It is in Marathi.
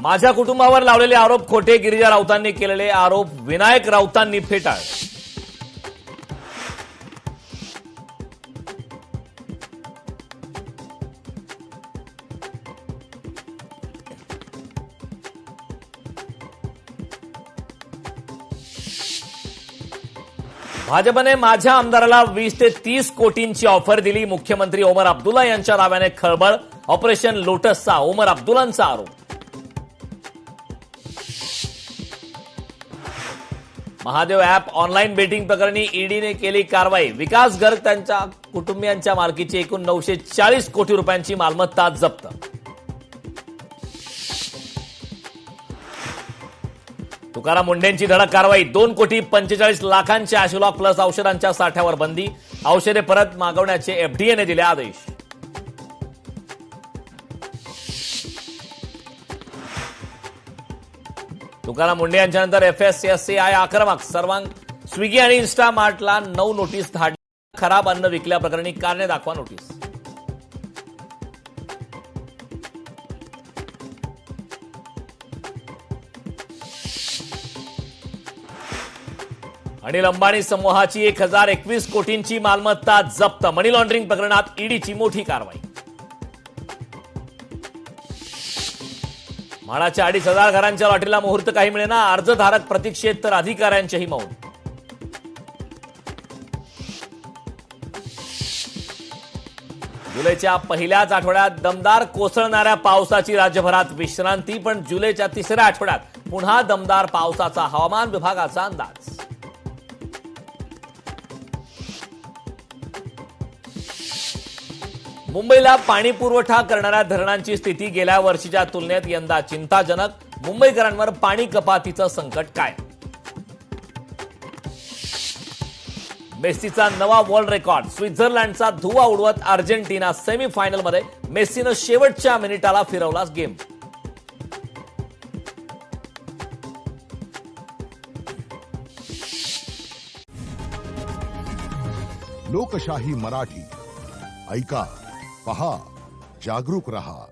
माझ्या कुटुंबावर लावलेले आरोप खोटे, गिरिजा राऊतांनी केलेले आरोप विनायक राऊतांनी फेटाळले. भाजपने माझ्या आमदाराला 20 ते 30 कोटींची ऑफर दिली. मुख्यमंत्री ओमर अब्दुल्ला यांच्या नावाने खळबळ. ऑपरेशन लोटसचा ओमर अब्दुल्लांचा आरोप. महादेव ॲप ऑनलाईन बेटिंग प्रकरणी ईडीने केली कारवाई. विकास गर्ग त्यांच्या कुटुंबियांच्या मालकीची एकूण 940 कोटी रुपयांची मालमत्ता जप्त. तुकाराम मुंढेंची धडक कारवाई. 2,45,00,000च्या ॲशोलॉक प्लस औषधांच्या साठ्यावर बंदी. औषधे परत मागवण्याचे एफडीएने दिले आदेश. तुकाराम मुंढे यांच्यानंतर FSSAI आक्रमक. स्विगी आणि इन्स्टामार्टला 9 नोटीस धाडली. खराब अन्न विकल्याप्रकरणी कारणे दाखवा नोटीस. अनिल अंबानी समूहाची 1021 कोटींची मालमत्ता जप्त. मनी लॉन्ड्रिंग प्रकरणात ईडीची मोठी कारवाई. म्हाडाच्या 2,500 घरांच्या लॉटरीला मुहूर्त काही मिळेना. अर्जधारक प्रतीक्षेत तर अधिकाऱ्यांचेही मौन. जुलैच्या पहिल्याच आठवड्यात दमदार कोसळणाऱ्या पावसाची राज्यभरात विश्रांती. पण जुलैच्या 3ऱ्या आठवड्यात पुन्हा दमदार पावसाचा हवामान विभागाचा अंदाज. मुंबईला पाणी पुरवठा करणाऱ्या धरणांची स्थिती गेल्या वर्षीच्या तुलनेत यंदा चिंताजनक. मुंबईकरांवर पाणी कपातीचं संकट काय? मेस्सीचा नवा वर्ल्ड रेकॉर्ड. स्वित्झर्लंडचा धुव्वा उडवत अर्जेंटिना सेमीफायनलमध्ये. मेस्सीनं शेवटच्या मिनिटाला फिरवला गेम. लोकशाही मराठी ऐका, पहा, जागरूक रहा.